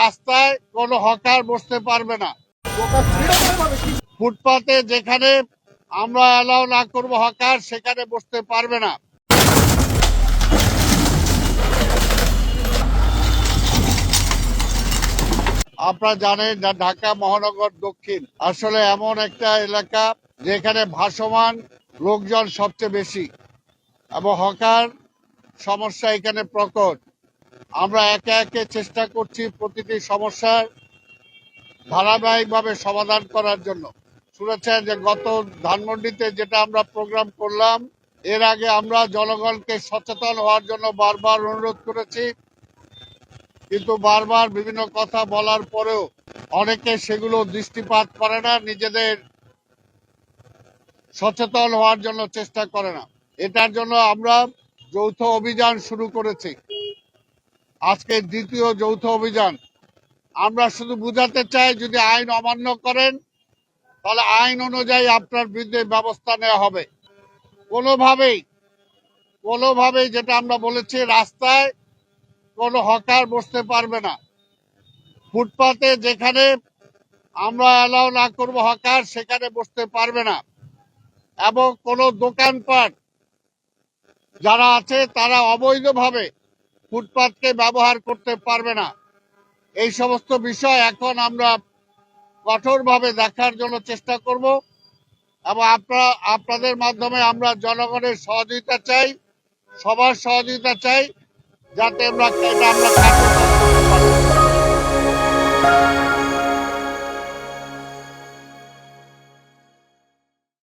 রাস্তায় কোনো হকার বসতে পারবে না। ফুটপাতে যেখানে আমরা অ্যালাউ না করব হকার, সেখানে বসতে পারবে না। আপনারা জানেন ঢাকা মহানগর দক্ষিণ আসলে এমন একটা এলাকা যেখানে ভাসমান লোকজন সবচেয়ে বেশি এবং হকার সমস্যা এখানে প্রকট। আমরা একে একে চেষ্টা করছি প্রতিটি সমস্যার ধারাবাহিকভাবে সমাধান করার জন্য। শুনেছেন যে গত ধানমন্ডিতে যেটা আমরা প্রোগ্রাম করলাম, এর আগে আমরা জনগণকে সচেতন হওয়ার জন্য বারবার অনুরোধ করেছি, কিন্তু বারবার বিভিন্ন কথা বলার পরেও অনেকে সেগুলো দৃষ্টিপাত করে না, নিজেদের সচেতন হওয়ার জন্য চেষ্টা করে না। এটার জন্য আমরা যৌথ অভিযান শুরু করেছি। আজকে দ্বিতীয় যৌথ অভিযান। আমরা শুধু বুঝাতে চাই, যদি আইন অমান্য করেন তাহলে আইন অনুযায়ী আপনার বিরুদ্ধে ব্যবস্থা নেওয়া হবে। কোনোভাবেই যেটা আমরা বলেছি, রাস্তায় কোনো হকার বসতে পারবে না। ফুটপাতে যেখানে আমরা অ্যালাউ না করব হকার, সেখানে বসতে পারবে না। এবং কোনো দোকানপাট যারা আছে তারা অবৈধভাবে ফুটপাতকে ব্যবহার করতে পারবে না। এই সমস্ত বিষয় এখন আমরা কঠোরভাবে দেখার জন্য চেষ্টা করব এবং আপনাদের মাধ্যমে আমরা জনগণের সহযোগিতা চাই, সবার সহযোগিতা চাই, যাতে আমরা কার্যকর করতে পারি।